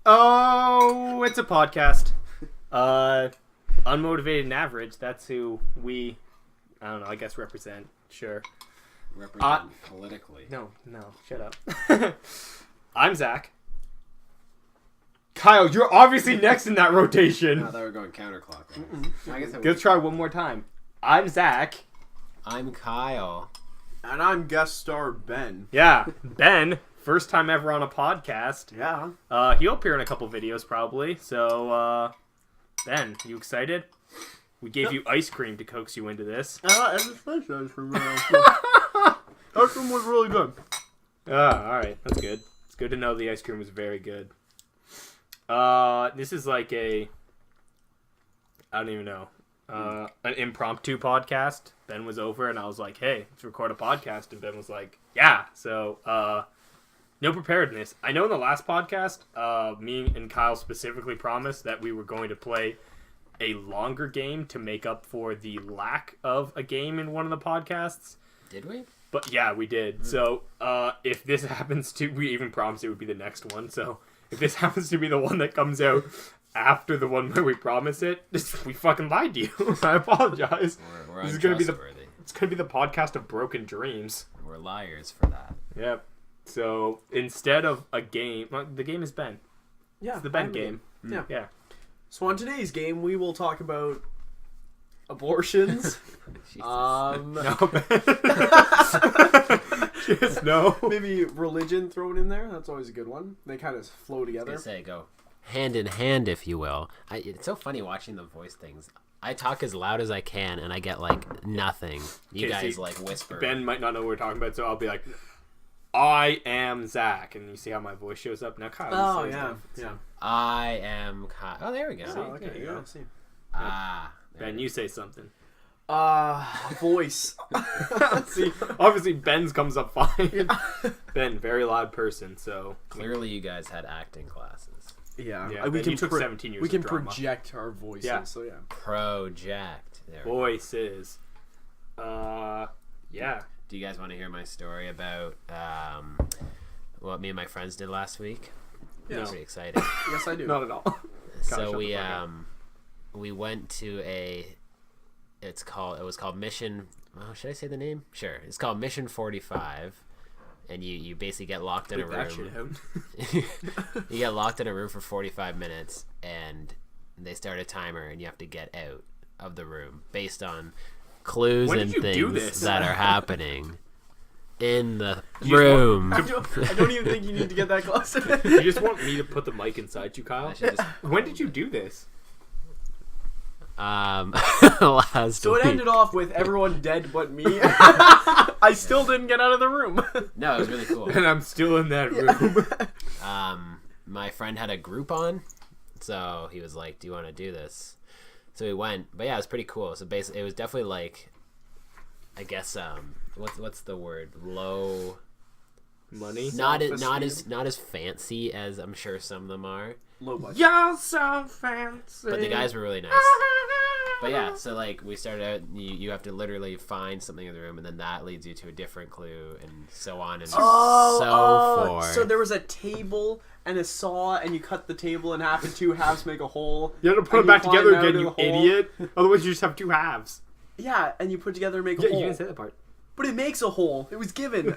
Oh, it's a podcast. Unmotivated and average. That's who we, I don't know, I guess represent. Sure. Represent politically. No, shut up. I'm Zach. Kyle, you're obviously next in that rotation. No, I thought we were going counterclockwise. I guess Let's try one more time. I'm Zach. I'm Kyle. And I'm guest star Ben. Yeah, Ben. First time ever on a podcast. Yeah. He'll appear in a couple videos probably. So, Ben, you excited? We gave you ice cream to coax you into this. And it's fish ice cream. Ice cream was really good. Alright. That's good. It's good to know the ice cream was very good. This is like I don't even know. An impromptu podcast. Ben was over and I was like, hey, let's record a podcast. And Ben was like, yeah. So, no preparedness. I know in the last podcast, me and Kyle specifically promised that we were going to play a longer game to make up for the lack of a game in one of the podcasts. Did we? But yeah, we did. So, if this happens to, we even promised it would be the next one. So, if this happens to be the one that comes out after the one where we promised it, we fucking lied to you. I apologize. We're This is gonna be untrustworthy. It's gonna be the podcast of broken dreams. We're liars for that. Yep. So instead of a game, the game is Ben. Yeah. It's the Ben game. Yeah. Yeah. So on today's game, we will talk about abortions. Jesus. No, Ben. Just no. Maybe religion thrown in there. That's always a good one. They kind of flow I together. was gonna say, go hand in hand, if you will. It's so funny watching the voice things. I talk as loud as I can, and I get, like, nothing. You Okay, guys, see, like, whisper. Ben might not know what we're talking about, so I'll be like, I am Zach. And you see how my voice shows up? Now Kyle. Oh, says yeah. stuff. Yeah. I am Kyle. Oh, there we go. Oh, okay. there you Yeah, go. see. Ah. there Ben, it you is. say something. Voice. See, obviously Ben's comes up fine. Ben, very loud person, so Clearly, you guys had acting classes. Yeah. Yeah, Ben, you took 17 years We of can drama. project our voices. Yeah. So yeah. Project. There we go. voices. Yeah. Do you guys want to hear my story about what me and my friends did last week? Yeah. Pretty exciting. Yes, I do. Not at all. So shut we the fuck up. we went to it was called Mission. Oh, should I say the name? Sure. It's called Mission 45, and you basically get locked in a Bleep that shit room. out. You get locked in a room for 45 minutes, and they start a timer, and you have to get out of the room based on clues When and did you do things this? that are happening in the You just room. I don't even think you need to get that close. You just want me to put the mic inside you, Kyle? I should just- When did you do this? Last So it week. ended off with everyone dead but me. I still didn't get out of the room. No, it was really cool. And I'm still in that room. My friend had a Groupon, so he was like, "Do you want to do this?" So we went, but yeah, it was pretty cool. So basically, it was definitely like, I guess, what's the word? Low, Money? not Self-esteem. as fancy as I'm sure some of them are, Low budget. You're so fancy. but the guys were really nice. But yeah, so like we started out, you have to literally find something in the room, and then that leads you to a different clue, and so on and so forth. So there was a table and a saw, and you cut the table in half, and two halves make a hole. You have to put and them back climb together out again, of you the hole. idiot. Otherwise, you just have two halves. Yeah, and you put together and make a Yeah, hole. you didn't say that part. But it makes a hole. It was given.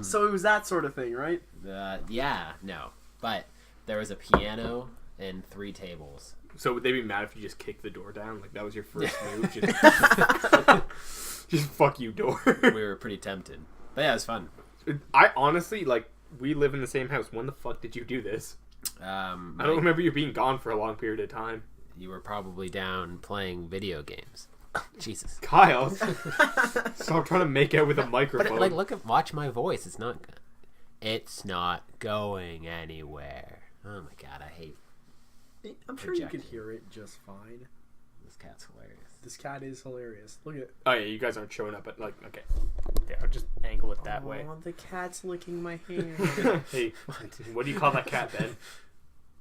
So it was that sort of thing, right? Yeah, no, but there was a piano and 3 tables. So would they be mad if you just kicked the door down? Like, that was your first move? Just fuck you, door. We were pretty tempted, but yeah, it was fun. I honestly, like, we live in the same house. When the fuck did you do this? I don't remember you being gone for a long period of time. You were probably down playing video games. Jesus. Kyle, stop trying to make out with a microphone. But like, watch my voice. It's not going anywhere. Oh my god, I hate I'm sure you Projecting. could hear it just fine. this cat's hilarious. This cat is hilarious. Look at. Oh yeah, you guys aren't showing up at, like, okay. Yeah, I'll just angle it that way. Oh, the cat's licking my hand. Hey, what do you call that cat, Ben?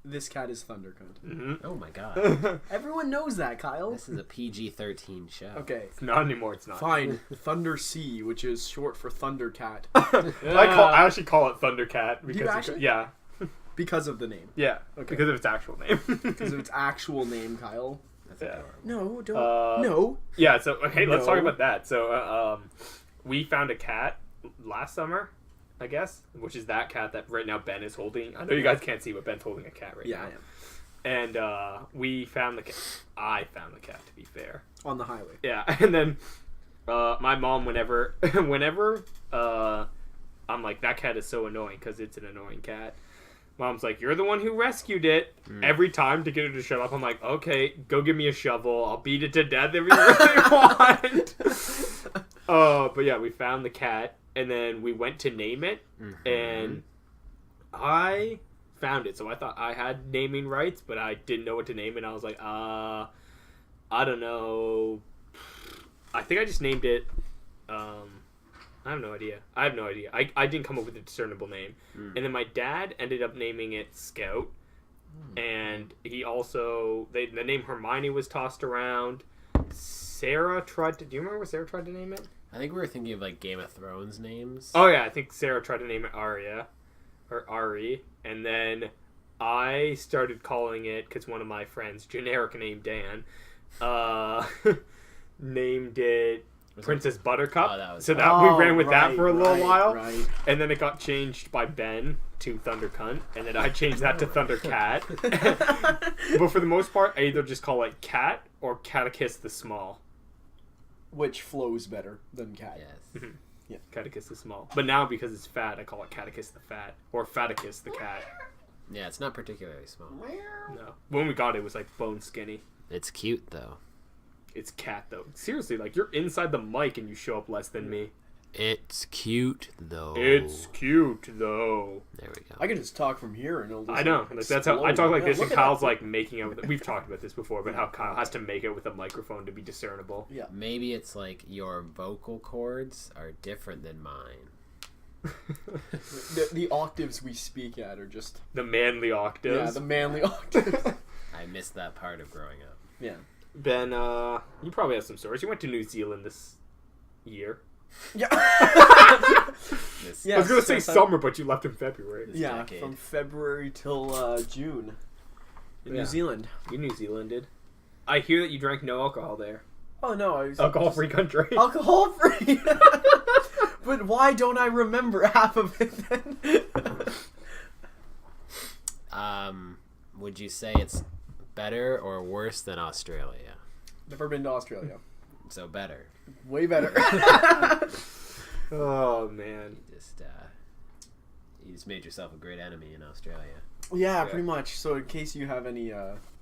This cat is Thundercunt. Mm-hmm. Oh my god. Everyone knows that, Kyle. This is a PG-13 show. Okay. Not anymore, it's not. Fine. Thunder Sea, which is short for Thundercat. I actually call it Thundercat. Because you actually? Yeah. Because of the name. Yeah, Okay. because of its actual name. Because of its actual name, Kyle. That's Yeah. adorable. No, don't. No. Yeah, so okay, let's No. talk about that. So we found a cat last summer, I guess, which is that cat that right now Ben is holding. I know you guys can't see, but Ben's holding a cat right Yeah, now. I am. And we found the cat. I found the cat, to be fair. On the highway. Yeah, and then my mom, whenever I'm like, that cat is so annoying because it's an annoying cat. Mom's like, you're the one who rescued it. Every time to get her to shut up, I'm like, okay, go give me a shovel. I'll beat it to death if you really want. But yeah, we found the cat, and then we went to name it, and I found it. So I thought I had naming rights, but I didn't know what to name it. I was like, I don't know. I think I just named it. I have no idea. I didn't come up with a discernible name. And then my dad ended up naming it Scout. And he also... the name Hermione was tossed around. Sarah tried to... Do you remember what Sarah tried to name it? I think we were thinking of like Game of Thrones names. Oh, yeah. I think Sarah tried to name it Arya. Or Ari. And then I started calling it... Because one of my friends, generic name Dan, named it... Princess Buttercup. We ran with that for a little while. Right. And then it got changed by Ben to Thundercunt. And then I changed that to Thundercat. But for the most part, I either just call it Cat or Catechus the Small. Which flows better than cat. Yes. Yeah. Catechus the Small. But now because it's fat, I call it Catechus the Fat. Or Faticus the Cat. Yeah, it's not particularly small. No. When we got it, it was like bone skinny. It's cute though. It's cat though. Seriously, like you're inside the mic and you show up less than me. It's cute though. It's cute though. There we go. I can just talk from here and it'll just I know. Like, that's how I talk like this, and look at Kyle's that. like making it with. We've talked about this before, but how Kyle has to make it with a microphone to be discernible. Yeah. Maybe it's like your vocal cords are different than mine. The octaves we speak at are just... The manly octaves. Yeah, the manly octaves. I missed that part of growing up. Yeah. Ben, you probably have some stories. You went to New Zealand this year. Yeah. This, Yeah. I was gonna say Yes, summer, but you left in February. This Yeah, decade. from February till June in Yeah. New Zealand. You New Zealanded. I hear that you drank no alcohol there. Oh no, I was Alcohol-free country. Alcohol free. But why don't I remember half of it then? Would you say it's better or worse than Australia? Never been to Australia. So better. Way better. Oh man. You just made yourself a great enemy in Australia. Yeah, pretty much. So in case you have any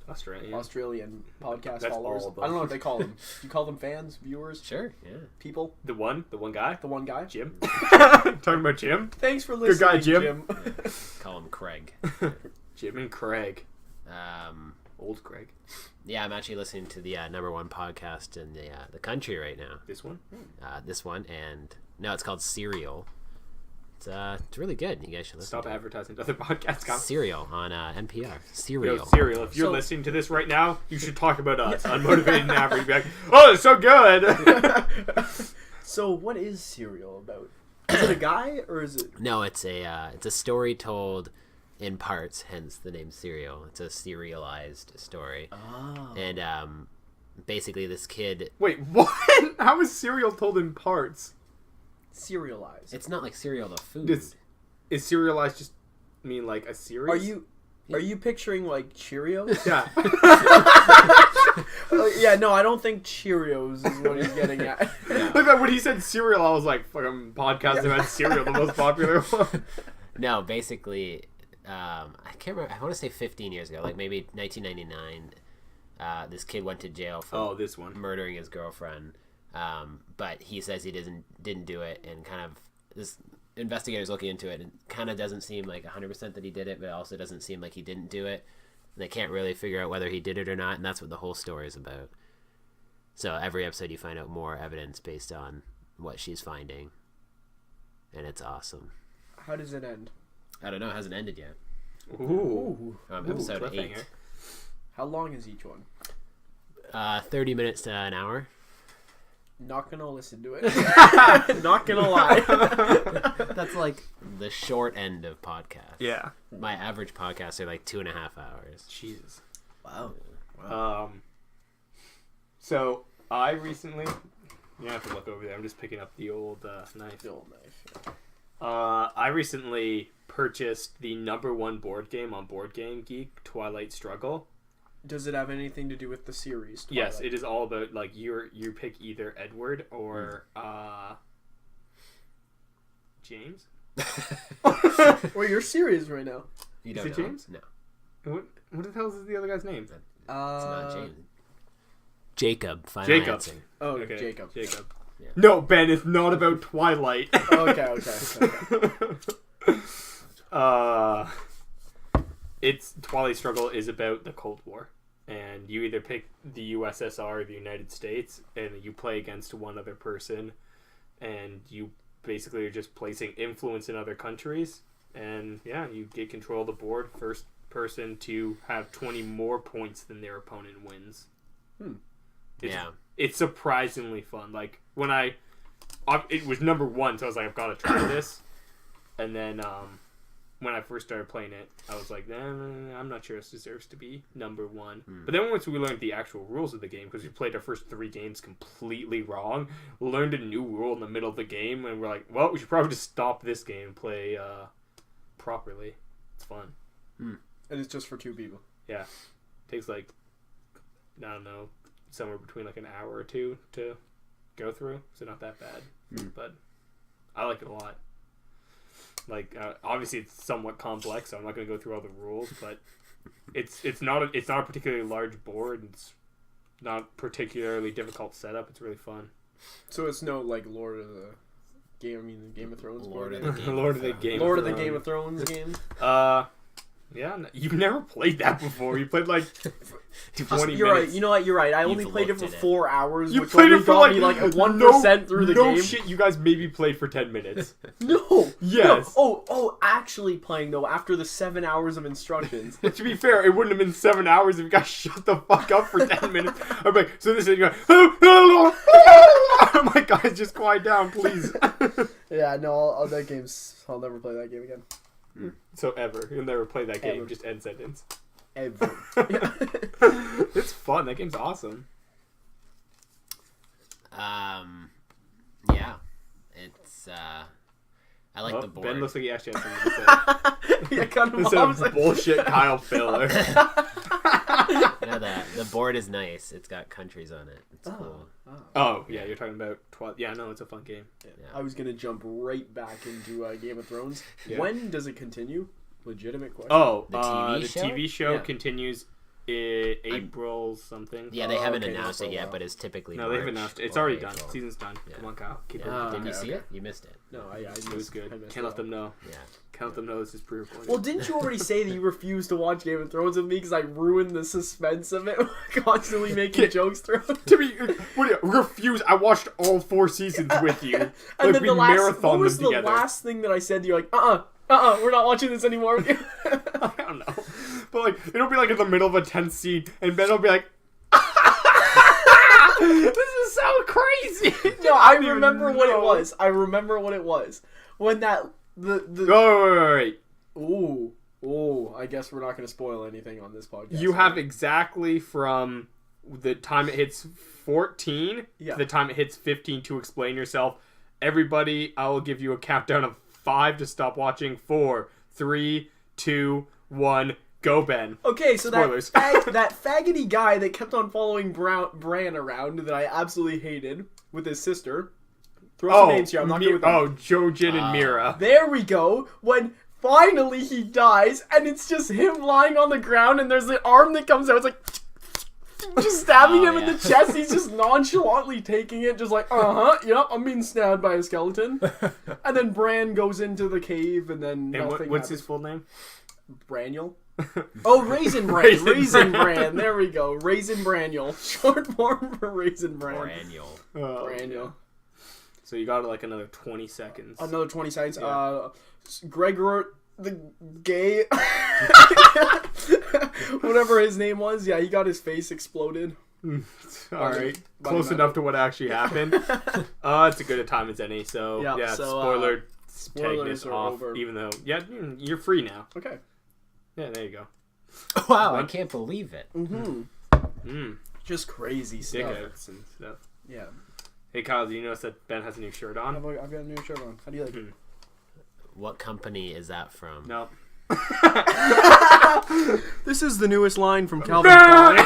Australia. Australian podcast That's followers, all of I don't know them. what they call them. Do you call them fans, viewers, Sure, yeah. people? The one guy. The one guy? Jim. Talking about Jim. Thanks for Good listening, guy, Jim. Call him Craig. Jim and Craig. Old Craig. Yeah, I'm actually listening to the #1 podcast in the country right now. This one. This one, and no, it's called Serial. It's really good. You guys should listen. Stop to advertising to other podcasts. Serial on NPR. Serial. Yo, Serial, if you're So- listening to this right now, you should talk about us. Unmotivated and average. Be like, oh, it's so good. So what is Serial about? Is it a guy or is it... No, it's a story told in parts, hence the name Serial. It's a serialized story. Oh. And basically this kid, Wait, what? How is Serial told in parts? Serialized. it's not like cereal the food. Is serialized just mean like a series? Are you picturing like Cheerios? Yeah. Yeah, no, I don't think Cheerios is what he's getting at. Like that when he said cereal, I was like, fucking podcasting about cereal, the most popular one. No, basically, I can't remember. I want to say 15 years ago, like maybe 1999. This kid went to jail for this one. murdering his girlfriend, but he says he didn't do it, and kind of this investigator's looking into it, and kind of doesn't seem like 100% that he did it, but it also doesn't seem like he didn't do it. And they can't really figure out whether he did it or not, and that's what the whole story is about. So every episode you find out more evidence based on what she's finding, and it's awesome. How does it end? I don't know, it hasn't ended yet. Ooh. Episode 8. cliffhanger. How long is each one? 30 minutes to an hour. Not gonna listen to it. Not gonna lie. That's like the short end of podcasts. Yeah. My average podcasts are like 2.5 hours. Jesus. Wow. So I recently, you don't have to look over there. I'm just picking up the old knife. The old knife. Yeah. I recently purchased the #1 board game on Board Game Geek, Twilight Struggle. Does it have anything to do with the series? Twilight? Yes, it is all about like you pick either Edward or James. Well, you're serious right now. You Is don't it know? James? No. What the hell is the other guy's name? It's not James. Jacob. Final Jacob. answer. Oh, Okay, Jacob. Jacob. Yeah. No, Ben, it's not about Twilight. Okay. It's Twilight Struggle is about the Cold War, and you either pick the USSR or the United States, and you play against one other person, and you basically are just placing influence in other countries, and yeah, you get control of the board. First person to have 20 more points than their opponent wins. It's surprisingly fun. Like when it was #1, so I was like, I've got to try this, and then when I first started playing it, I was like, I'm not sure this deserves to be #1. But then once we learned the actual rules of the game, because we played our first 3 games completely wrong, learned a new rule in the middle of the game, and we're like, well, we should probably just stop this game and play properly. It's fun. And it's just for 2 people. Yeah. Takes like, I don't know, somewhere between like an hour or 2 to go through, so not that bad. But I like it a lot. Like obviously it's somewhat complex, so I'm not going to go through all the rules, but it's not a particularly large board. It's not particularly difficult setup. It's really fun. So it's no like Lord of the Game of Thrones Lord board of game? the Game. Lord of the Game. Lord of the Game of Thrones game. Yeah, you've never played that before. You played like 20 You're minutes. right. You know what? You're right. I only You've played it looked for at it. 4 hours, You which played only it for got like me like a 1% through the no game. shit, you guys maybe played for 10 minutes. No. Yes. No. Oh, actually playing though after the 7 hours of instructions. To be fair, it wouldn't have been 7 hours if you guys shut the fuck up for 10 minutes. I'm like, so this is you go, I'm like, guys, just quiet down, please. Yeah, no, that game's. I'll never play that game again. So ever. You'll never play that game, Ever. just end sentence. Ever. It's fun, that game's awesome. Yeah. It's I like the board. Ben looks like he actually has something to say. Yeah, kind of Instead mom's of like, bullshit Kyle filler. No, the board is nice. It's got countries on it. It's cool. Oh, yeah, you're talking about Yeah, no, it's a fun game. Yeah. I was gonna jump right back into Game of Thrones. Yeah. When does it continue? Legitimate question. Oh, The TV the show? TV show Yeah. continues in April something. Yeah, they haven't okay, announced for a it yet, while. but it's typically No, they haven't March announced it. It's or already April. done. Season's done. Yeah. Come on, Kyle. Keep Yeah. it Oh, Didn't you okay, see okay. it? You missed it. No, I It was good. I missed Can't it let them know. Yeah. Can't let them know this is pre-recorded. Well, didn't you already say that you refused to watch Game of Thrones with me because I ruined the suspense of it, constantly making jokes through it? To be, what do you refuse? I watched all 4 seasons with you. And Like, then we the last, marathoned what was them the together. last thing that I said to you? Like, we're not watching this anymore. I don't know. But like, it'll be like in the middle of a tense scene, and Ben will be like, "This is so crazy." No, I don't even remember what it know. was. I remember what it was. When that the Oh, wait. Ooh, I guess we're not going to spoil anything on this podcast. You have exactly from the time it hits 14 Yeah. to the time it hits 15 to explain yourself. Everybody, I will give you a countdown of 5 to stop watching. 4, 3, 2, 1, go, Ben. Okay, so Spoilers. that faggoty guy that kept on following Bran around that I absolutely hated with his sister. Throw some names here. I'm not good with them. Jojen and Mira. There we go. When finally he dies, and it's just him lying on the ground, and there's an arm that comes out. It's like just stabbing him in the chest. He's just nonchalantly taking it, just like, yep, I'm being stabbed by a skeleton. And then Bran goes into the cave, and then And nothing what's happens. his full name? Braniel? Oh, Raisin Bran. Raisin Bran. There we go. Raisin Braniel. Short form for Raisin Bran. Braniel. Braniel. So you got like another 20 seconds. Another 20 seconds. Yeah. Gregor the gay, whatever his name was. Yeah, he got his face exploded. All right, Body close matter. enough to what actually happened. It's a good a time as any. So Yeah, so, spoiler spoilers tagness are off. over. Even though you're free now. Okay. Yeah, there you go. Wow, I What? can't believe it. Just crazy stuff. Dickheads and stuff. Yeah. Hey Kyle, do you notice that Ben has a new shirt on? I've got a new shirt on. How do you like it? What company is that from? No. This is the newest line from Calvin Klein.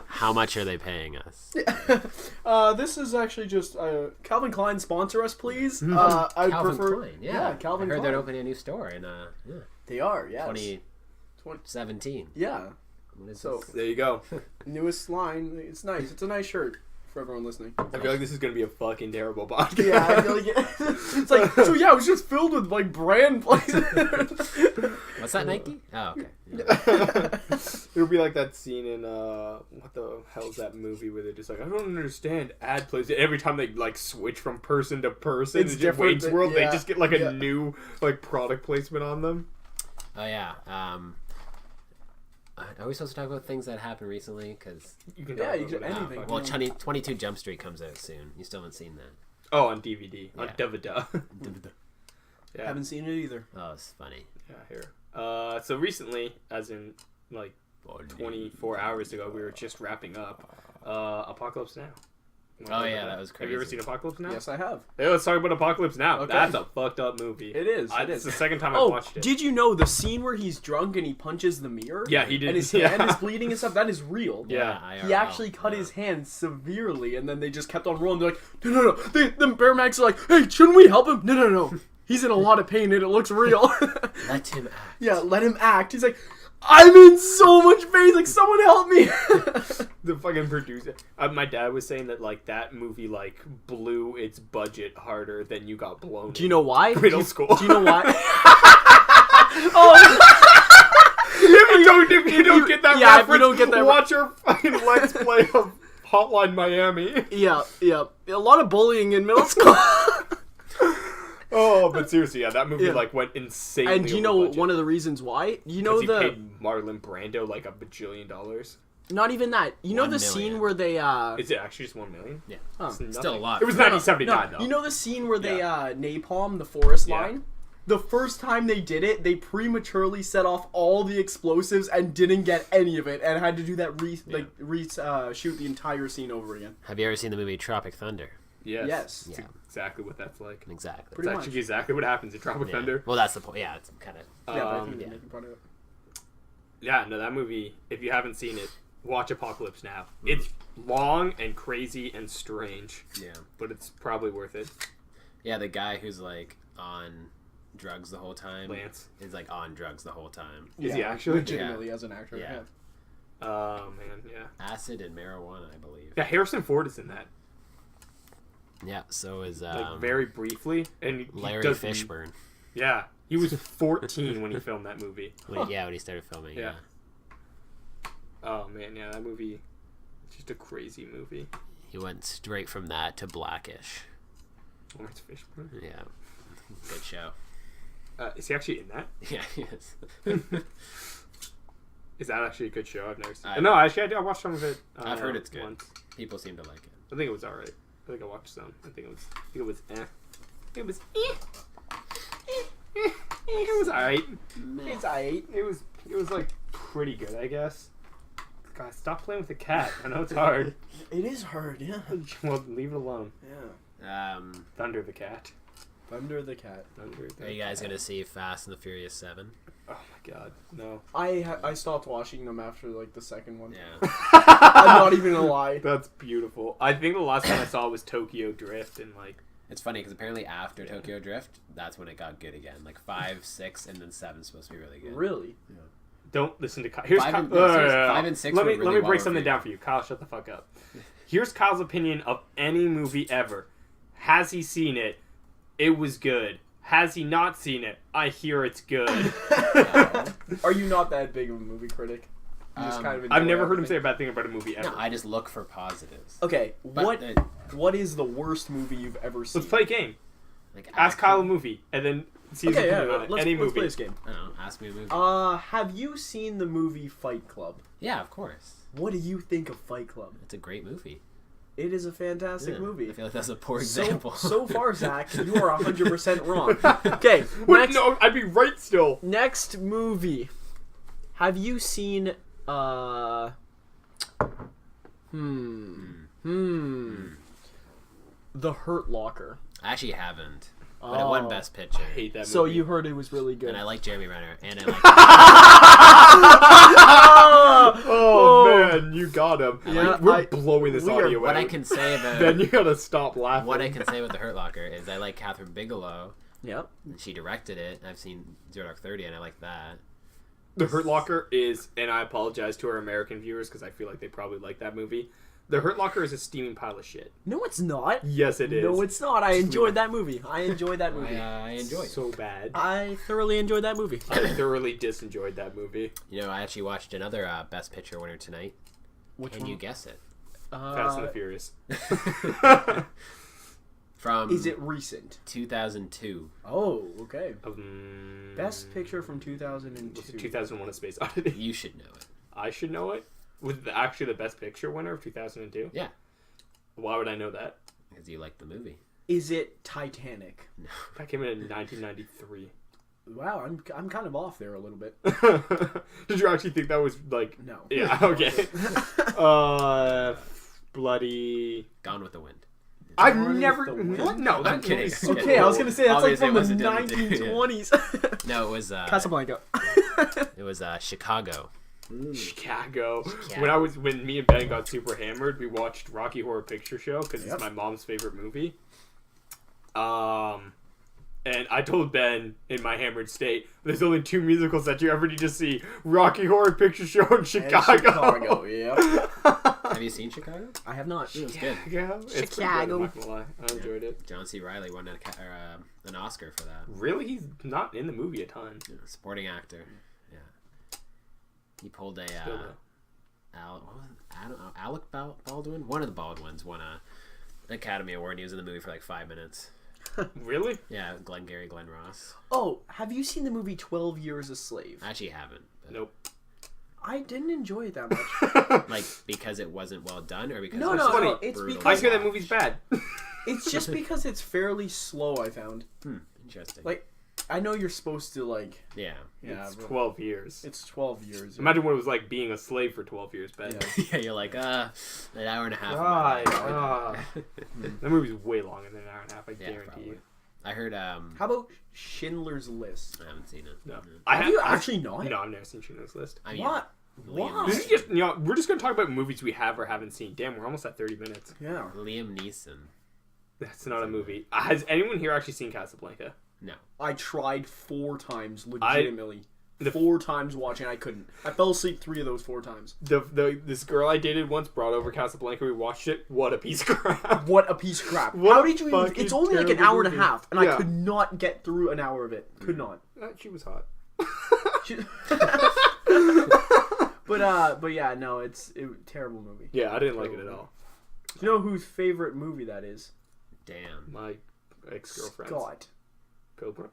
How much are they paying us? This is actually just Calvin Klein, sponsor us, please. Mm-hmm. I Calvin prefer. Klein, yeah. Calvin I heard Klein. they're opening a new store in They are, yes. 2017. Yeah. What is So this? There you go. newest line. It's nice. It's a nice shirt for everyone listening. I feel like this is gonna be a fucking terrible podcast. Yeah, I feel like it's like so. Yeah, it was just filled with like brand places. What's that, Nike? Oh, okay. Yeah. It'll be like that scene in what the hell is that movie where they're just like, I don't understand ad placement. Every time they like switch from person to person, It's in different, Wayne's World, yeah, they just get like a yeah. new like product placement on them. Oh, yeah. Are we supposed to talk about things that happened recently? Because You can Yeah, talk you about can- it. anything. well, 22 Jump Street comes out soon. You still haven't seen that? Oh, on DVD, on Yeah. DVD. Yeah, Haven't seen it either. Oh, it's funny. yeah, here. So recently, as in like 24 hours ago, we were just wrapping up Apocalypse Now. Oh, yeah, that was Have you ever crazy. seen Apocalypse Now? Yes, I have. Hey, let's talk about Apocalypse Now. Okay. That's a fucked up movie. It is. It's the second time I've Oh, watched it. did you know the scene where he's drunk and he punches the mirror? Yeah, he did. And his Yeah. hand is bleeding and stuff. That is real. Yeah. He IRL. actually cut his hand severely, and then they just kept on rolling. They're like, no. The paramedics are like, hey, shouldn't we help him? No. He's in a lot of pain, and it looks real. Let him act. Yeah, let him act. He's like, I'm in so much pain. Like, someone help me. The fucking producer. My dad was saying that like that movie like blew its budget harder than you got blown. Do you know why? in middle school? Do you know why? if you don't get that yeah, if reference, you don't get that watch our fucking Let's Play of Hotline Miami. Yeah. A lot of bullying in middle school. Oh, but seriously, yeah, that movie Yeah. like went insanely. And do you over know budget. one of the reasons why? You know He the paid Marlon Brando like $1 bajillion. not even that. You know 1 the million. scene where they Is it actually just $1 million? Yeah. It's Still a nothing. lot. It was No, 1979 though. You know the scene where they Yeah. napalm the forest Yeah. line? The first time they did it, they prematurely set off all the explosives and didn't get any of it, and had to do that shoot the entire scene over again. Have you ever seen the movie Tropic Thunder? Yes. Yes. It's Yeah. exactly what that's like. Exactly. It's Pretty actually much. exactly what happens in Tropic Yeah. Thunder. Well, that's the point. Yeah, it's kind of. Yeah, but I think yeah. they're making fun of it. Yeah, no, that movie, if you haven't seen it, watch Apocalypse Now. It's long and crazy and strange, Yeah. but it's probably worth it. Yeah, the guy who's like on drugs the whole time. Lance. Is like on drugs the whole time. Is he actually? legitimately as an actor? Yeah. Yeah. Oh, man, yeah. Acid and marijuana, I believe. Yeah, Harrison Ford is in that. Yeah, so is Like, very briefly. And he Larry does- Fishburne. Yeah. He was 14 when he filmed that movie. Yeah, when he started filming. Yeah. Yeah. Oh, man, yeah, that movie, it's just a crazy movie. He went straight from that to Blackish. Lawrence Fishburne. Yeah. Good show. Is he actually in that? Yeah, he is. Is that actually a good show? I've never seen I- it. No, actually, I watched some of it. I've heard it's good. Once. People seem to like it. I think it was alright. I think I watched some. I think it was eh. It was it was alright. It's aight. It was like pretty good, I guess. God, stop playing with the cat. I know it's hard. It is hard, yeah. Well, leave it alone. Yeah. Thunder the cat. Thunder the cat. Thunder the Are you guys cat. gonna see Fast and the Furious 7? Oh my god, no. I stopped watching them after like the second one. Yeah. I'm not even gonna lie. That's beautiful. I think the last time I saw was Tokyo Drift, and like It's funny because apparently after Tokyo Drift, that's when it got good again. Like 5, 6, and then 7's supposed to be really good. Really? don't listen to Kyle. Here's Five Kyle. and- no, seriously, 5 and 6 Let were me really well break something reviewed. down for you. Kyle, shut the fuck up. Here's Kyle's opinion of any movie ever. Has he seen it? It was good. Has he not seen it? I hear it's good. Are you not that big of a movie critic? You just kind of I've enjoy never heard him say everything? a bad thing about a movie ever. No, I just look for positives. Okay, But what is the worst movie you've ever seen? Let's play a game. Like Ask Kyle a action- movie, and then Season Okay, yeah. finale. Let's Any play movie. this game. I don't know. Ask me a movie. Have you seen the movie Fight Club? Yeah, of course. What do you think of Fight Club? It's a great movie. It is a fantastic Yeah, movie. I feel like that's a poor example. So far, Zach, you are 100% wrong. Okay, Wait, no, I'd be right still. next movie. Have you seen The Hurt Locker? I actually haven't. But it won Best Picture. I hate that movie. So you heard it was really good. And I like Jeremy Renner. And I like... Oh, man, you got him. Yeah, We're blowing this we are- audio what I out. can say about... Then you gotta stop laughing. What I can say with The Hurt Locker is I like Catherine Bigelow. Yep. And she directed it. I've seen Zero Dark 30 and I like that. The Hurt Locker is, and I apologize to our American viewers because I feel like they probably like that movie. The Hurt Locker is a steaming pile of shit. No, it's not. Yes, it is. No, it's not. I enjoyed that movie. I enjoyed that movie. I enjoyed it. so bad. I thoroughly enjoyed that movie. I thoroughly disenjoyed that movie. You know, I actually watched another Best Picture winner tonight. Which Can one? you guess it? Fast and the Furious. From Is it recent? 2002. Oh, okay. Um, Best Picture from was it 2002. 2001: A Space Odyssey. You should know it. I should know it. Was it actually the Best Picture winner of 2002? Yeah. Why would I know that? Because you like the movie. Is it Titanic? That came in 1993. Wow, I'm kind of off there a little bit. Did you actually think that was like? No. Yeah. Okay. Bloody. Gone with the Wind. I've Gone with never. the Wind? What? No, I'm that kidding. movie's so Okay, I was cool. gonna say that's Obviously, like it from the wasn't done in 1920s. No, it was Casablanca. it was Chicago. Chicago. Chicago. When me and Ben got super hammered, we watched Rocky Horror Picture Show because Yep. it's my mom's favorite movie. And I told Ben in my hammered state, there's only two musicals that you ever need to see: Rocky Horror Picture Show and Chicago. Chicago, yep. Have you seen Chicago? I have not. It was good. Chicago. It's pretty good, I'm not gonna lie. I enjoyed it. John C. Reilly won an Oscar for that. Really, he's not in the movie a ton. Yeah, supporting actor. Yeah. He pulled a Still though. I don't know, Alec Baldwin. One of the Baldwins won an Academy Award. And he was in the movie for like 5 minutes. Really? Yeah, Glenn Ross. Oh, have you seen the movie 12 Years a Slave? I actually haven't. But Nope. I didn't enjoy it that much. Like because it wasn't well done, or because No, it was no, funny. no. It's brutal I because hear that watch? movie's bad. it's just because it's fairly slow. I found. Interesting. Like, I know you're supposed to like. yeah. Yeah, It's but 12 years. it's 12 years. Imagine what it was like being a slave for 12 years, Ben. Yeah. Yeah, you're like an hour and a half. of my God. life. That movie's way longer than an hour and a half, I Yeah, guarantee probably. you. I heard. How about Schindler's List? I haven't seen it. No. Have you actually not? No, I've never seen Schindler's List. I mean, What? Liam, Wow. This is just, we're just going to talk about movies we have or haven't seen. Damn, we're almost at 30 minutes. Yeah. Liam Neeson. That's not a movie. Has anyone here actually seen Casablanca? No. I tried 4 times, legitimately. The- 4 times watching, I couldn't. I fell asleep 3 of those 4 times. This girl I dated once brought over Casablanca. We watched it. What a piece of crap. What a piece of crap. What How a did you even... fucking It's only like an terrible hour and a movie. half, and I Yeah. could not get through an hour of it. Could not. She was hot. She- but yeah, no, it's a terrible movie. Yeah, I didn't like it at all. Do you know whose favorite movie that is? Damn. My ex-girlfriend. Scott. Pilgrim.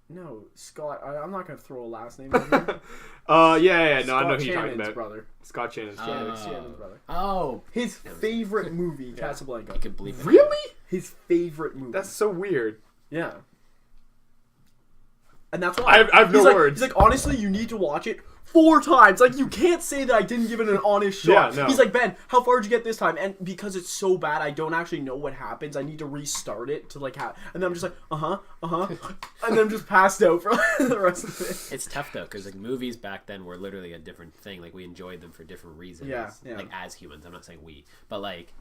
No, Scott. I'm not gonna throw a last name in here. Yeah. No, Scott I know who you're talking Shannon's about. brother. Scott Shannon's Shannon's brother. Oh. His favorite movie, Casablanca. I can believe it. Really? His favorite movie. That's so weird. Yeah. And that's why I have no he's like, words. He's like, honestly, you need to watch it 4 times. Like, you can't say that I didn't give it an honest shot. Yeah, no. He's like, Ben, how far did you get this time? And because it's so bad, I don't actually know what happens. I need to restart it to like have. And then I'm just like, and then I'm just passed out for the rest of it. It's tough though, because like movies back then were literally a different thing. Like we enjoyed them for different reasons. Yeah. Like as humans, I'm not saying we, but like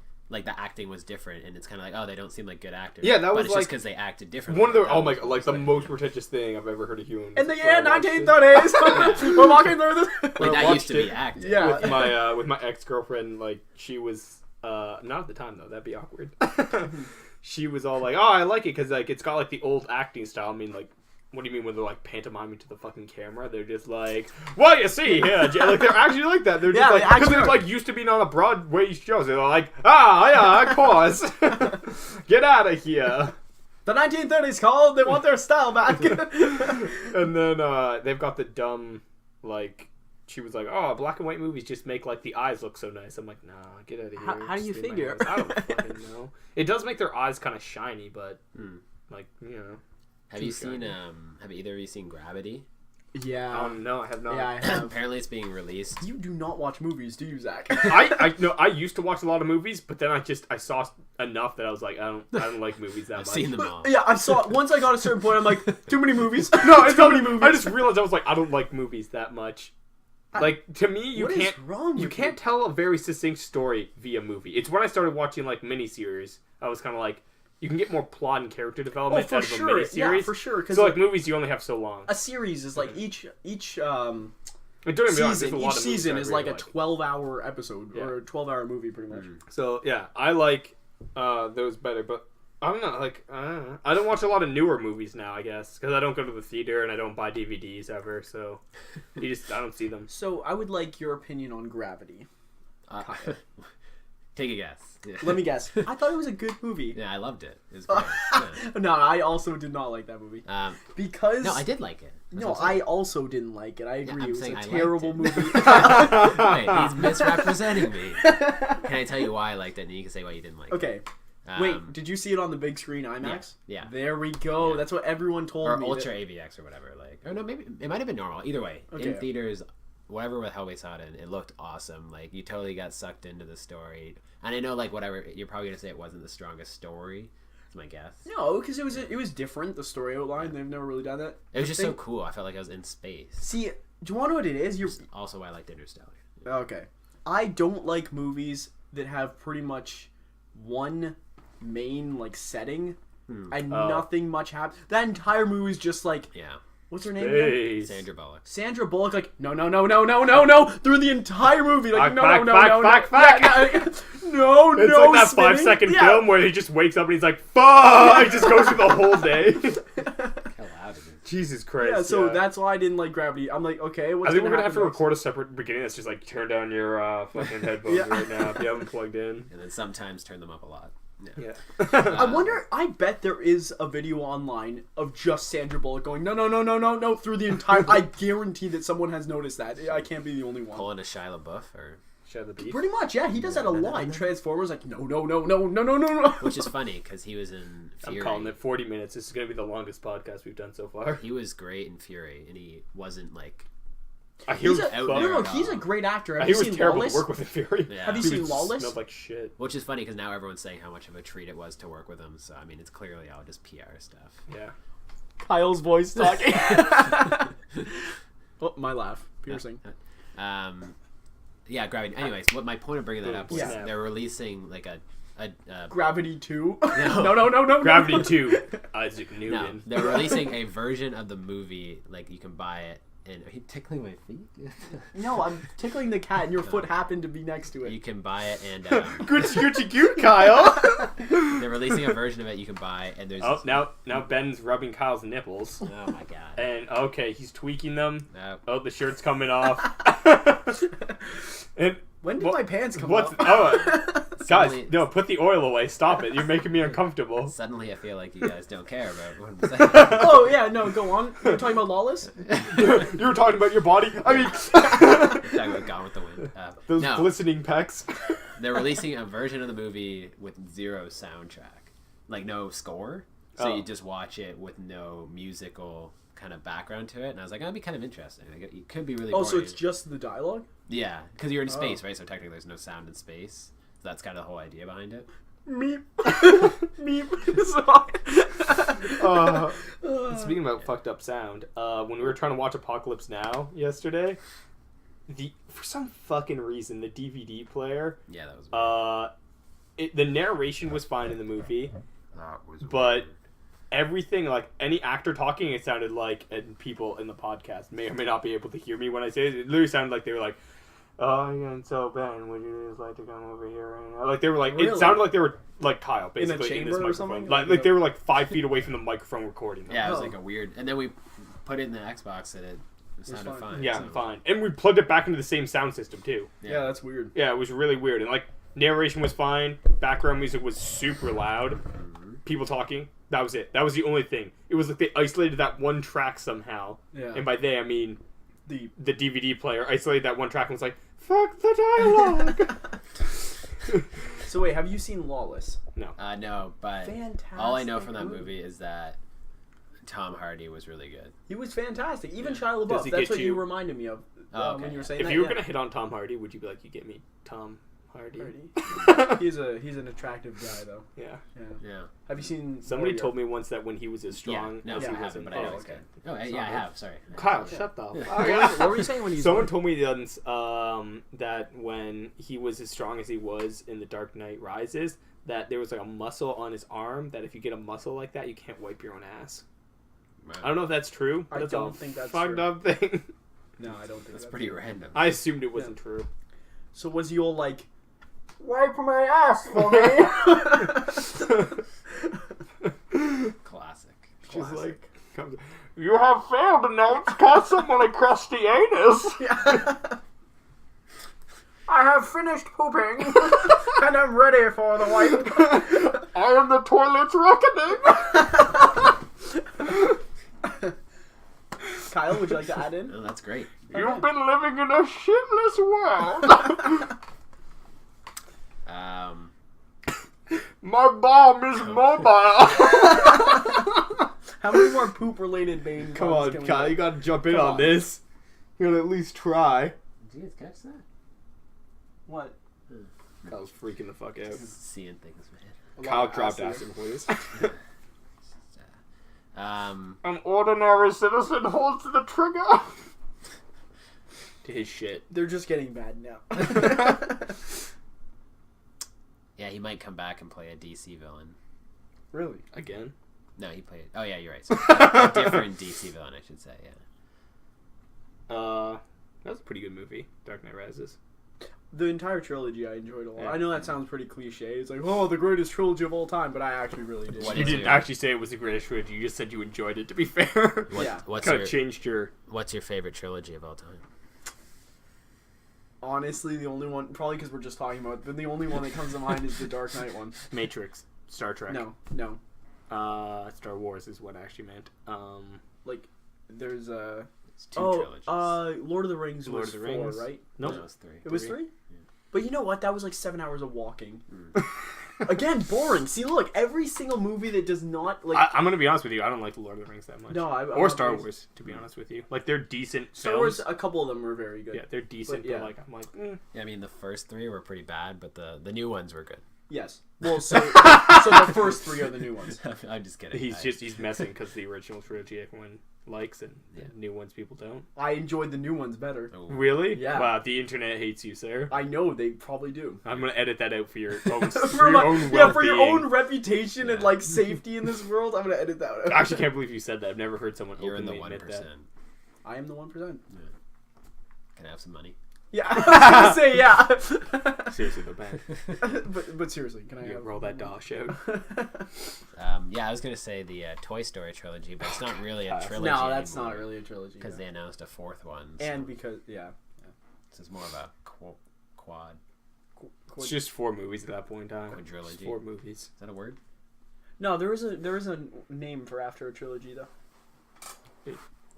the acting was different, and it's kind of like, oh, they don't seem like good actors. Yeah, that but was it's like- just because they acted differently. One of the That was like the most pretentious thing I've ever heard of humans. In the when year I watched it. 1930s, we're walking through this. like when I that watched used to be it, acting. Yeah. with my ex-girlfriend, like she was not at the time though, that'd be awkward. She was all like, oh, I like it because like it's got like the old acting style. I mean, like, what do you mean when they're like pantomiming to the fucking camera? They're just like, well, you see here, like they're actually like that. They're just Yeah, like, they because actually they're are. like used to being on a Broadway shows. They're like, ah, yeah, of course, get out of here. The 1930s called. They want their style back. And then they've got the dumb, like, she was like, oh, black and white movies just make, like, the eyes look so nice. I'm like, nah, get out of here. How do you Just leave my figure? eyes. I don't fucking know. It does make their eyes kind of shiny, but, like, you know. Have you seen, have either of you seen Gravity? Yeah. No, I have not. Yeah, I have. Apparently it's being released. You do not watch movies, do you, Zach? I used to watch a lot of movies, but then I saw enough that I was like, I don't like movies that I've much. seen them all. Yeah, I saw it. Once I got a certain point, I'm like, too many movies. No, it's too not many movies. I just realized I was like, I don't like movies that much. Like, to me, you What is can't wrong with you can't tell a very succinct story via movie. It's when I started watching like miniseries, I was kind of like, you can get more plot and character development for out of a sure. miniseries. Yeah, for sure. So like movies, you only have so long. A series is like each Don't get me wrong, there's a season. lot Each of movies season that I is really like a 12-hour episode or a 12-hour movie, pretty much. So yeah, I like those better, but I don't know. Like I don't watch a lot of newer movies now, I guess, because I don't go to the theater and I don't buy DVDs ever. So I don't see them. So I would like your opinion on Gravity. Take a guess. Yeah. Let me guess. I thought it was a good movie. Yeah, I loved it. It was great. Yeah. No, I also did not like that movie. Because No, I did like it. That's No, what I'm saying. I also didn't like it. I agree. I'm It was saying a I liked terrible it. movie. Wait, he's misrepresenting me. Can I tell you why I liked it, and you can say why you didn't like it? Okay. Wait, did you see it on the big screen IMAX? Yeah. There we go. Yeah. That's what everyone told Or me. Ultra AVX or whatever. Like, or no, maybe it might have been normal. Either way, Okay. in theaters, whatever the hell we saw it in, it looked awesome. Like, you totally got sucked into the story. And I know, like, whatever, you're probably gonna say it wasn't the strongest story. That's my guess. No, because it was different. The story outline. They've never really done that. It was just so cool. I felt like I was in space. See, do you want to know what it is? You're Also, why I liked Interstellar. okay. I don't like movies that have pretty much one main like setting and nothing much happens. That entire movie is just like Yeah. what's her name? Again? Hey. Sandra Bullock. Sandra Bullock, like no through the entire movie, like Back. no. It's like that 5-second film where he just wakes up and he's like, "Fuck!" He just goes through the whole day. Hell out of it. Jesus Christ. Yeah, so that's why I didn't like Gravity. I'm like, okay, what's I think we're gonna have happen to next? record a separate beginning that's just like turn down your fucking headphones Yeah. right now if you haven't plugged in. And then sometimes turn them up a lot. Yeah. I wonder. I bet there is a video online of just Sandra Bullock going no through the entire. I guarantee that someone has noticed that. I can't be the only one. Pulling a Shia LaBeouf, or Shut the beef. Pretty much, yeah. He does that a lot in Transformers. Like no. which is funny because he was in Fury. I'm calling it 40 minutes. This is gonna be the longest podcast we've done so far. He was great in Fury, and he wasn't like. I hear He's was a, out no, there no, at he's all. a great actor. I Have hear you it was seen terrible Lawless? to work with in Fury. Yeah. Have you He seen was- Lawless? Smelled like shit. Which is funny because now everyone's saying how much of a treat it was to work with him. So I mean, it's clearly all just PR stuff. Yeah. Kyle's voice talking. Oh, my laugh. Piercing. Yeah, Gravity. Anyways, what my point of bringing that up was Yeah. they're releasing like a Gravity 2. No. No. Gravity 2. Isaac no, Newton. they're releasing a version of the movie. Like, you can buy it. And are you tickling my feet? No, I'm tickling the cat, and your foot happened to be next to You it. can buy it, and Good, Kyle. they're releasing a version of it you can buy. And there's Oh, now Ben's rubbing Kyle's nipples. oh my god. And okay, he's tweaking them. No. Oh, the shirt's coming off. And When did my pants come what's off? oh, Suddenly- guys, no, put the oil away. Stop it. You're making me uncomfortable. Suddenly, I feel like you guys don't care about what I'm saying. Oh, yeah, no, go on. You were talking about Lawless? You were talking about your body. I mean, Talking about Gone with the Wind. those No. glistening pecs. They're releasing a version of the movie with zero soundtrack, like no score. So Oh. you just watch it with no musical kind of background to it. And I was like, that'd be kind of interesting. Like, it could be really. Oh, boring. so it's just the dialogue? Yeah, because you're in space, right? So technically, there's no sound in space. So that's kind of the whole idea behind it. Meep. Meep. Speaking about fucked up sound, when we were trying to watch Apocalypse Now yesterday, for some fucking reason the DVD player, Yeah, that was. the narration was fine in the movie, That was but everything, like any actor talking, it sounded like, and people in the podcast may or may not be able to hear me when I say it. It literally sounded like they were like, "Oh, again, so Ben, would you just like to come over here right now?" Like they were like, Really? it sounded like they were like Kyle, In a basically in, chamber this or microphone. something? Like they were like 5 feet away from the microphone recording them. Yeah, it was Oh. like a weird. And then we put it in the Xbox, and it sounded fine. fine. Yeah, so- fine. And we plugged it back into the same sound system too. Yeah, that's weird. Yeah, it was really weird. And like narration was fine, background music was super loud, people talking That was it. That was the only thing. It was like they isolated that one track somehow. Yeah. And by they, I mean the the DVD player isolated that one track and was like, fuck the dialogue. So wait, have you seen Lawless? No. No, but Fantastic all I know from that movie. movie is that Tom Hardy was really good. He was fantastic. Even Yeah. Shia Does LaBeouf. he That's get what you you- reminded me of Oh, okay. when you were saying If that. you were yeah. gonna hit on Tom Hardy, would you be like, you get me Tom Hardy? He's an attractive guy though. Yeah. Yeah. Yeah. Have you seen? Somebody Warrior? told me once that when he was as strong Yeah. No, as Yeah, he I was haven't, in... but I know Oh, he's okay. good. Oh, yeah, I have. Sorry. Kyle, Yeah. shut the Yeah. fuck What were you saying when you? Someone told me once that when he was as strong as he was in The Dark Knight Rises, that there was like a muscle on his arm that if you get a muscle like that, you can't wipe your own ass. Wow. I don't know if that's true. But I that's don't a think that's fucked true. up thing. No, I don't think That's pretty true. random. I assumed it wasn't true. So was he all like, wipe my ass for me? Classic. She's like, you have failed to note caught someone across the anus. I have finished pooping, and I'm ready for the wipe. I am the toilet's reckoning. Kyle, would you like to add in? Oh, that's great. You've been living in a shitless world. My bomb is mobile. How many more poop-related Bane? Come puns on, can we Kyle, get? you gotta jump in Come on on. this. You gotta at least try. Did you guys catch that? What? Kyle's freaking the fuck out. Seeing things, man. Kyle dropped acid, please. An ordinary citizen holds the trigger. To his shit. They're just getting bad now. Yeah, he might come back and play a DC villain. Really? Again? No, he played. Oh yeah, you're right. So, a different DC villain, I should say. Yeah. That was a pretty good movie, Dark Knight Rises. The entire trilogy I enjoyed a lot. Yeah. I know that sounds pretty cliche. It's like, oh, the greatest trilogy of all time, but I actually really did. What You is didn't your- actually say it was the greatest trilogy, you just said you enjoyed it, to be fair. What, Yeah. What's Kind your of changed your... What's your favorite trilogy of all time? Honestly, the only one, probably because we're just talking about it, but the only one that comes to mind is the Dark Knight one. Matrix. Star Trek. No. Star Wars is what I actually meant. Like, there's a... It's two trilogies. Lord of the Rings Lord was of the 4, Rings. right? Nope. No, it was 3. It was 3? But you know what? That was like 7 hours of walking. Mm. Again, boring. See, look, every single movie that does not, like... I'm gonna be honest with you, I don't like the Lord of the Rings that much. No, I'm or not Star crazy. Wars, to be honest with you. Like, they're decent Star films. Wars, a couple of them were very good. Yeah, they're decent, But, yeah. but like, I'm like, Yeah, I mean the first 3 were pretty bad, but the new ones were good. Yes. Well, so the first 3 are the new ones. I'm just kidding. he's messing because the original trilogy everyone likes and the new ones people don't. I enjoyed the new ones better. Oh. Really? Yeah. Wow, the internet hates you, sir. I know, they probably do. I'm gonna edit that out for your own, For your own yeah, for your well-being. own reputation and Yeah. like safety in this world, I'm gonna edit that out. I actually can't believe you said that. I've never heard someone You're in the openly 1%. admit that. I am the 1%. Can I have some money? Yeah, I was gonna say yeah. Seriously, though, man. but seriously, can I You have... roll that dosh out. Yeah, I was gonna say the Toy Story trilogy, but it's not really a trilogy. No, that's not really a trilogy. because they announced a 4th one. So And because this is more of a quad. It's just 4 movies at that point in time. Quadrilogy. Just 4 movies. Is that a word? no, there is a name for after a trilogy though.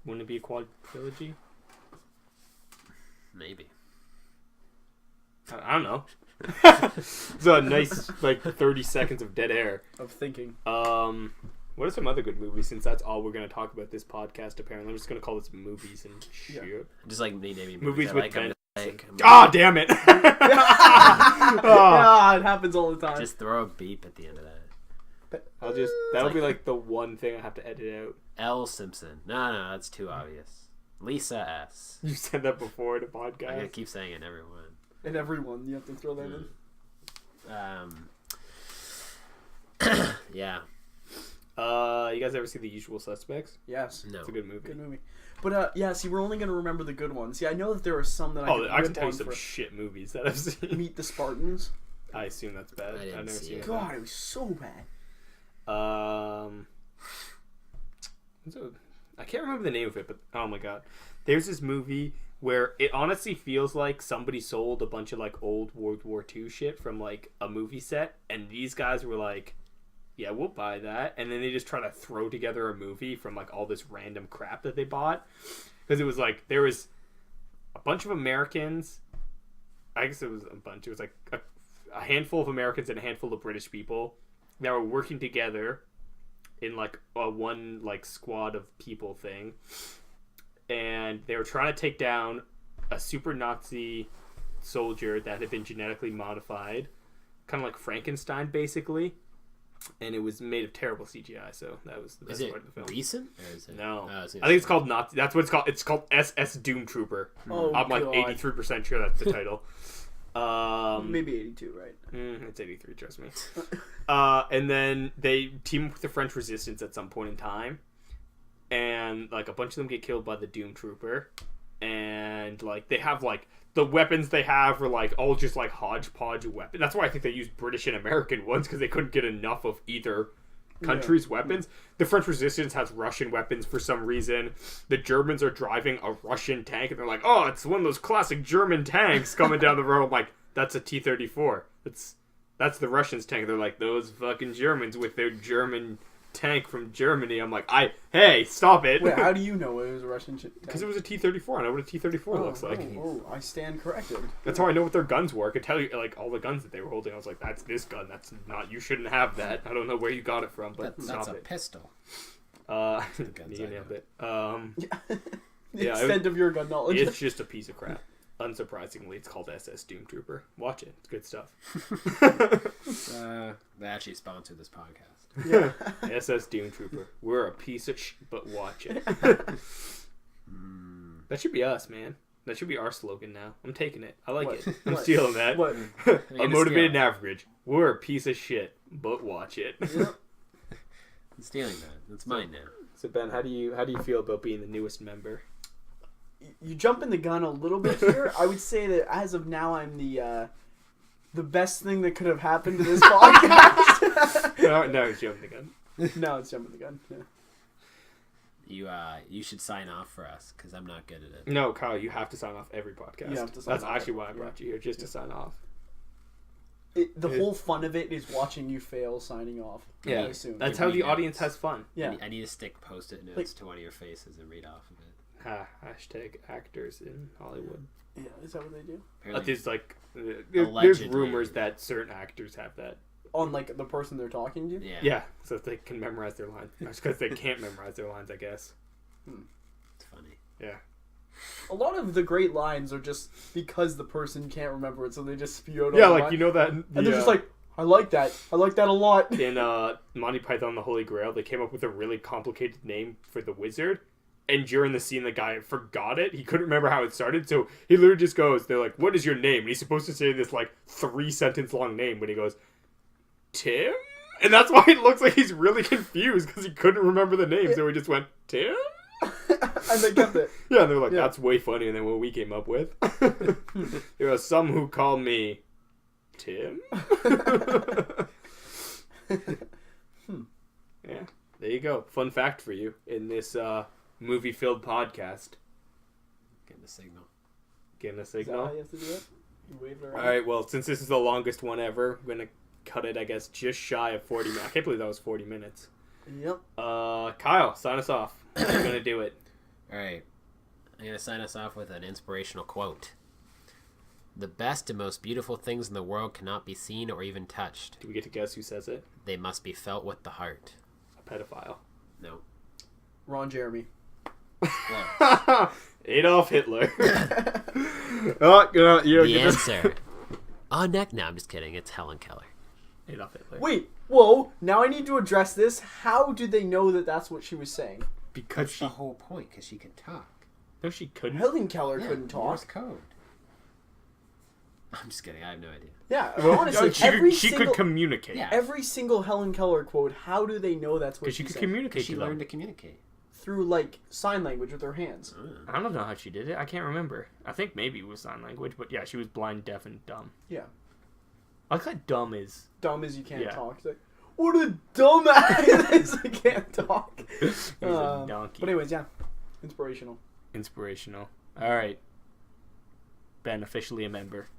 Wouldn't it be a quadrilogy? Maybe. I don't know. It's a nice, like, 30 seconds of dead air. Of thinking. What are some other good movies? Since that's all we're going to talk about this podcast, apparently. I'm just going to call this movies and shit. Yeah. Just like me naming Movies I with like, I'm Ben. just like, Ah, damn it! Yeah, it happens all the time. just throw a beep at the end of that. That'll like- be like the one thing I have to edit out. L. Simpson. No, that's too obvious. Lisa S. You said that before in a I'm gonna podcast. keep saying it, everyone. And everyone, you have to throw that in. Yeah. You guys ever see The Usual Suspects? Yes. No. It's a good movie. Good movie. But yeah, see, we're only gonna remember the good ones. See, I know that there are some that I Oh, can I can rip tell you on some for shit movies that I've seen. Meet the Spartans. I assume that's bad. I didn't I've never see seen it. it. God, it was so bad. I can't remember the name of it, but oh my god, there's this movie where it honestly feels like somebody sold a bunch of like old World War II shit from like a movie set, and these guys were like yeah, we'll buy that. And then they just try to throw together a movie from like all this random crap that they bought. Because it was like, there was a bunch of Americans. I guess it was a bunch. It was like a handful of Americans and a handful of British people that were working together in like a one like squad of people thing. And they were trying to take down a super Nazi soldier that had been genetically modified, kind of like Frankenstein basically, and it was made of terrible CGI. So that was the best part of the film. Recent? Or is it... No, I think it's called Nazi. That's what it's called. It's called SS Doom Trooper. Oh, I'm like God. 83% sure that's the title. Maybe 82, right? It's 83. Trust me. And then they team up with the French Resistance at some point in time, and like a bunch of them get killed by the Doom Trooper, and like they have like the weapons they have are like all just like hodgepodge weapons. That's why I think they used British and American ones, because they couldn't get enough of either country's weapons. The French Resistance has Russian weapons for some reason. The Germans are driving a Russian tank, and they're like, "Oh, it's one of those classic German tanks coming down the road." I'm like, that's a T-34. That's the Russians' tank. They're like, those fucking Germans with their German tank from Germany. I'm like, hey, stop it. Wait, how do you know it was a Russian tank? Because it was a T-34. I know what a T-34 looks like. I stand corrected. That's how I know what their guns were. I could tell you like all the guns that they were holding. I was like, that's this gun. That's not. You shouldn't have that. I don't know where you got it from, but That's stop a it. pistol. You guns nailed it. The extent of your gun knowledge. It's just a piece of crap. Unsurprisingly, it's called SS Doom Trooper. Watch it. It's good stuff. They actually sponsored this podcast. Yeah. SS Doom Trooper. We're a piece of but watch it. That should be us, man. That should be our slogan now. I'm taking it. I like What? it. I'm What? stealing that. What? Unmotivated and average. We're a piece of shit, but watch it. Yep. I'm stealing that. That's mine now. So Ben, how do you feel about being the newest member? You jump in the gun a little bit here. I would say that as of now, I'm the best thing that could have happened to this podcast. No, he's jumping the gun. No, it's jumping the gun. Yeah. You should sign off for us, because I'm not good at it. No, Kyle, you have to sign off every podcast. You have to sign That's off actually every- why I brought you here, just to sign off. The whole fun of it is watching you fail signing off. Yeah, I assume. that's Give how me the audience notes. has fun. Yeah. I need to stick post-it notes Like- to one of your faces and read off of it. Hashtag actors in Hollywood. Yeah, is that what they do? Apparently, There's like there's Allegedly. rumors that certain actors have that. On like the person they're talking to? yeah. Yeah, so that they can memorize their lines. That's because they can't memorize their lines, I guess. It's funny. Yeah. A lot of the great lines are just because the person can't remember it, so they just spew out. Yeah, all the like line. you know that. And they're just like, I like that. I like that a lot. In Monty Python and the Holy Grail, they came up with a really complicated name for the wizard. And during the scene, the guy forgot it. He couldn't remember how it started, so he literally just goes, they're like, what is your name? And he's supposed to say this, like, 3-sentence long name, but he goes, Tim? And that's why it looks like he's really confused, because he couldn't remember the name, so he just went, Tim? And they kept it. Yeah, and they're like, Yeah. that's way funnier than what we came up with. There are some who call me Tim? Yeah, there you go. Fun fact for you in this movie-filled podcast. Getting the signal. Getting a Is that signal. how you have to do that? You wave it around? Alright, well, since this is the longest one ever, I'm going to cut it, I guess, just shy of 40 minutes. I can't believe that was 40 minutes. Yep. Kyle, sign us off. How are you going to do it? All right. I'm going to sign us off with an inspirational quote. The best and most beautiful things in the world cannot be seen or even touched. Do we get to guess who says it? They must be felt with the heart. A pedophile. No. Ron Jeremy. Well, Adolf Hitler. Oh, you the answer. Oh, neck. No, I'm just kidding. It's Helen Keller. Adolf Hitler. Wait, whoa, now I need to address this. How did they know that that's what she was saying? Because That's she... the whole point, because she can talk. No, she couldn't. Helen Keller couldn't Morse talk. code. I'm just kidding. I have no idea. Yeah, Well, honestly, she could communicate. Yeah. every single Helen Keller quote, how do they know that's what Because she she's could saying? communicate She to learned them. to communicate. Through, like, sign language with her hands. I don't know how she did it. I can't remember. I think maybe it was sign language, but yeah, she was blind, deaf, and dumb. Yeah. I like how dumb is. Dumb as you can't Yeah. talk. It's like, what a dumbass! I can't talk. He's a donkey. But anyways, yeah. Inspirational. Inspirational. All right. Ben, officially a member.